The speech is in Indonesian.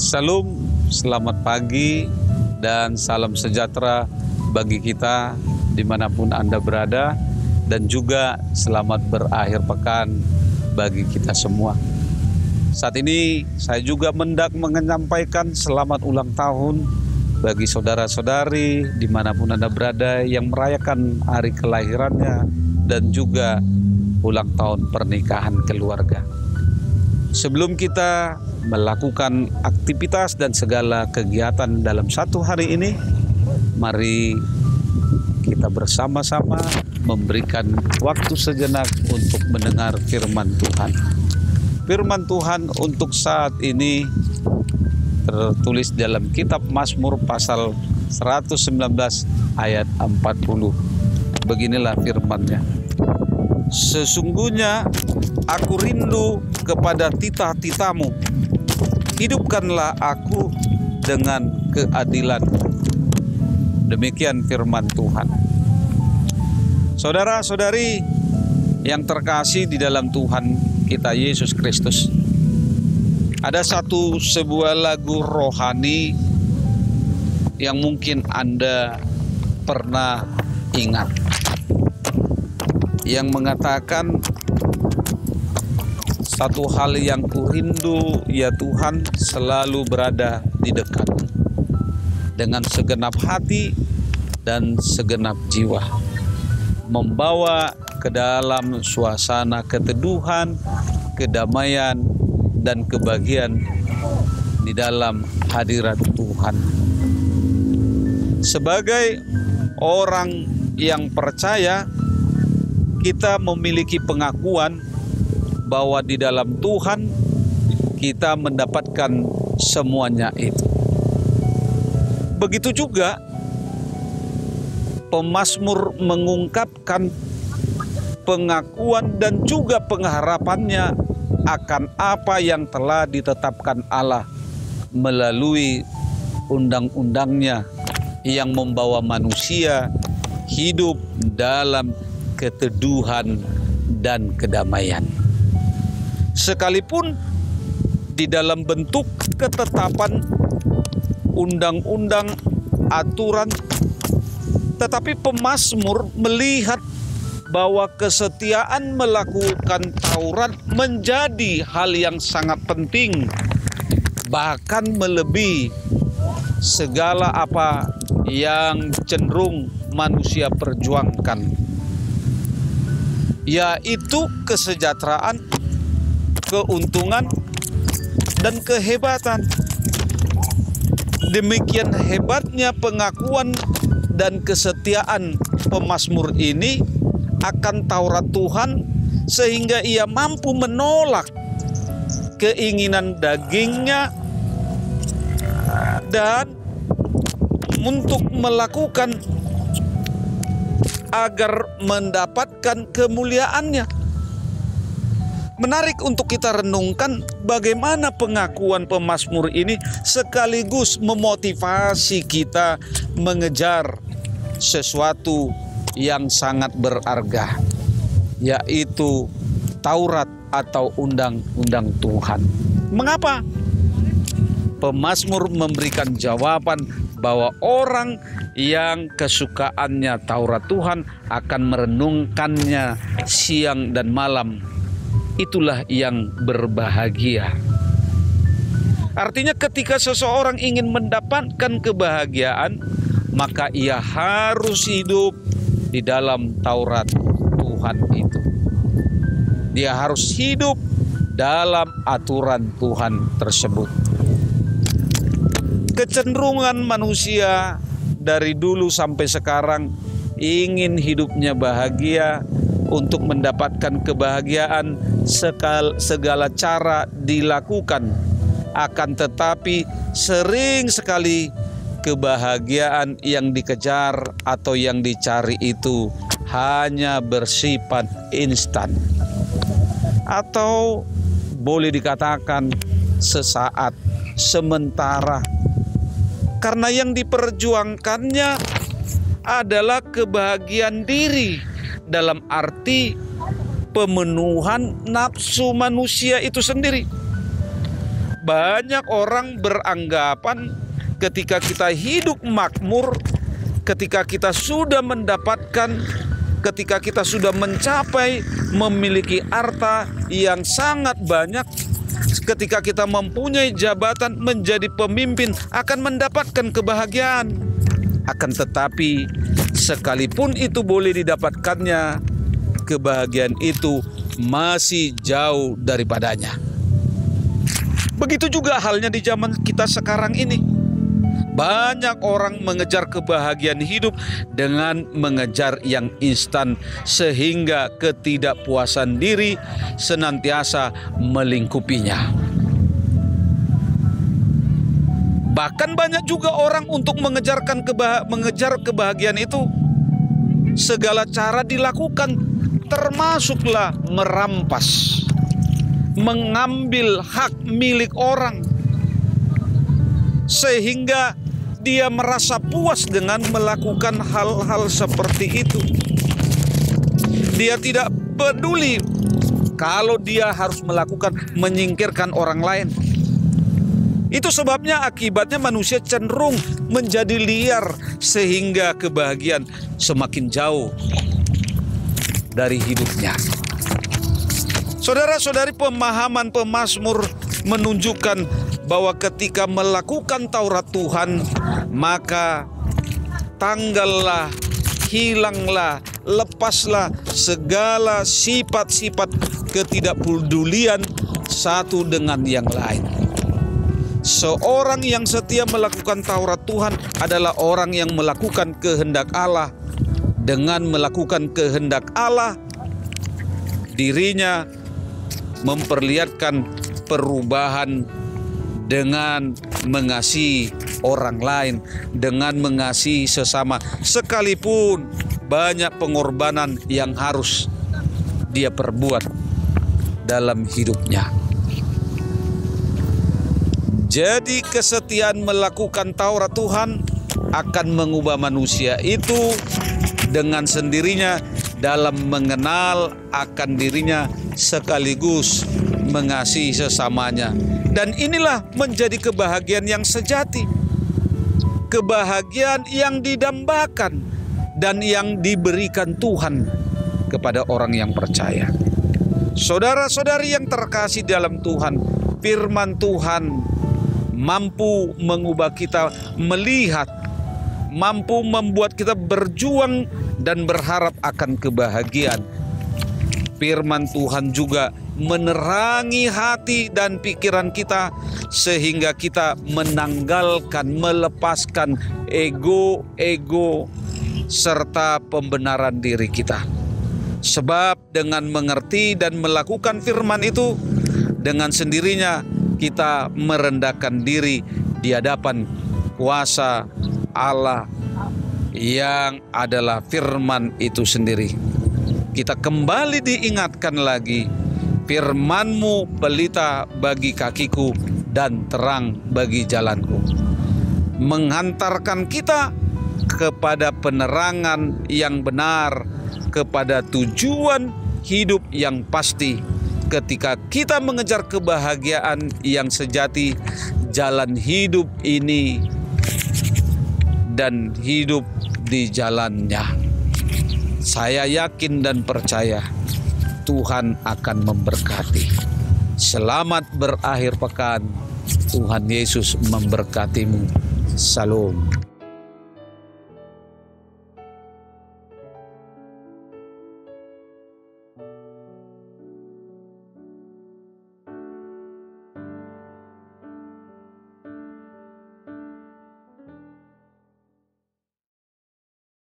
Salam, selamat pagi, dan salam sejahtera bagi kita dimanapun Anda berada, dan juga selamat berakhir pekan bagi kita semua. Saat ini saya juga menyampaikan selamat ulang tahun bagi saudara-saudari dimanapun Anda berada yang merayakan hari kelahirannya dan juga ulang tahun pernikahan keluarga. Sebelum kita melakukan aktivitas dan segala kegiatan dalam satu hari ini, mari kita bersama-sama memberikan waktu sejenak untuk mendengar firman Tuhan. Firman Tuhan untuk saat ini tertulis dalam kitab Mazmur pasal 119 ayat 40. Beginilah firman-Nya. Sesungguhnya aku rindu kepada titah-titah-Mu. Hidupkanlah aku dengan keadilan. Demikian firman Tuhan. Saudara-saudari yang terkasih di dalam Tuhan kita Yesus Kristus, ada sebuah lagu rohani yang mungkin Anda pernah ingat, yang mengatakan, satu hal yang kurindu ya Tuhan, selalu berada di dekatmu dengan segenap hati dan segenap jiwa, membawa ke dalam suasana keteduhan, kedamaian, dan kebahagiaan di dalam hadirat Tuhan. Sebagai orang yang percaya, kita memiliki pengakuan bahwa di dalam Tuhan kita mendapatkan semuanya itu. Begitu juga pemazmur mengungkapkan pengakuan dan juga pengharapannya akan apa yang telah ditetapkan Allah melalui undang-undangnya yang membawa manusia hidup dalam keteduhan dan kedamaian. Sekalipun di dalam bentuk ketetapan undang-undang, aturan, tetapi pemazmur melihat bahwa kesetiaan melakukan Taurat menjadi hal yang sangat penting, bahkan melebihi segala apa yang cenderung manusia perjuangkan, yaitu kesejahteraan, keuntungan, dan kehebatan. Demikian hebatnya pengakuan dan kesetiaan pemazmur ini akan Taurat Tuhan, sehingga ia mampu menolak keinginan dagingnya dan untuk melakukan agar mendapatkan kemuliaannya. Menarik untuk kita renungkan bagaimana pengakuan pemazmur ini sekaligus memotivasi kita mengejar sesuatu yang sangat berharga, yaitu Taurat atau undang-undang Tuhan. Mengapa? Pemazmur memberikan jawaban bahwa orang yang kesukaannya Taurat Tuhan akan merenungkannya siang dan malam. Itulah yang berbahagia. Artinya ketika seseorang ingin mendapatkan kebahagiaan, maka ia harus hidup di dalam Taurat Tuhan itu. Dia harus hidup dalam aturan Tuhan tersebut. Kecenderungan manusia dari dulu sampai sekarang ingin hidupnya bahagia. Untuk mendapatkan kebahagiaan, segala cara dilakukan. Akan tetapi sering sekali kebahagiaan yang dikejar atau yang dicari itu hanya bersifat instan, atau boleh dikatakan sesaat, sementara. Karena yang diperjuangkannya adalah kebahagiaan diri, dalam arti pemenuhan nafsu manusia itu sendiri. banyak orang beranggapan ketika kita hidup makmur, ketika kita sudah mendapatkan, ketika kita sudah mencapai memiliki harta yang sangat banyak, ketika kita mempunyai jabatan menjadi pemimpin akan mendapatkan kebahagiaan. Akan tetapi sekalipun itu boleh didapatkannya, kebahagiaan itu masih jauh daripadanya. Begitu juga halnya di zaman kita sekarang ini. Banyak orang mengejar kebahagiaan hidup dengan mengejar yang instan, sehingga ketidakpuasan diri senantiasa melingkupinya. Bahkan banyak juga orang untuk mengejar kebahagiaan itu, segala cara dilakukan, termasuklah merampas, mengambil hak milik orang, sehingga dia merasa puas dengan melakukan hal-hal seperti itu. Dia tidak peduli kalau dia harus menyingkirkan orang lain. Itu sebabnya akibatnya manusia cenderung menjadi liar, sehingga kebahagiaan semakin jauh dari hidupnya. Saudara-saudari, pemahaman pemazmur menunjukkan bahwa ketika melakukan Taurat Tuhan, maka tanggallah, hilanglah, lepaslah segala sifat-sifat ketidakpedulian satu dengan yang lain. Seorang yang setia melakukan Taurat Tuhan adalah orang yang melakukan kehendak Allah. Dengan melakukan kehendak Allah, dirinya memperlihatkan perubahan dengan mengasihi orang lain, dengan mengasihi sesama, sekalipun banyak pengorbanan yang harus dia perbuat dalam hidupnya. Jadi kesetiaan melakukan Taurat Tuhan akan mengubah manusia itu dengan sendirinya dalam mengenal akan dirinya sekaligus mengasihi sesamanya. Dan inilah menjadi kebahagiaan yang sejati, kebahagiaan yang didambakan dan yang diberikan Tuhan kepada orang yang percaya. Saudara-saudari yang terkasih dalam Tuhan, firman Tuhan mampu mengubah kita melihat, mampu membuat kita berjuang dan berharap akan kebahagiaan. Firman Tuhan juga menerangi hati dan pikiran kita, sehingga kita menanggalkan, melepaskan ego serta pembenaran diri kita. Sebab dengan mengerti dan melakukan firman itu, dengan sendirinya kita merendahkan diri di hadapan kuasa Allah yang adalah firman itu sendiri. Kita kembali diingatkan lagi, firman-Mu pelita bagi kakiku dan terang bagi jalanku. Menghantarkan kita kepada penerangan yang benar, kepada tujuan hidup yang pasti. Ketika kita mengejar kebahagiaan yang sejati, jalan hidup ini dan hidup di jalannya, saya yakin dan percaya Tuhan akan memberkati. Selamat berakhir pekan. Tuhan Yesus memberkatimu. Salam.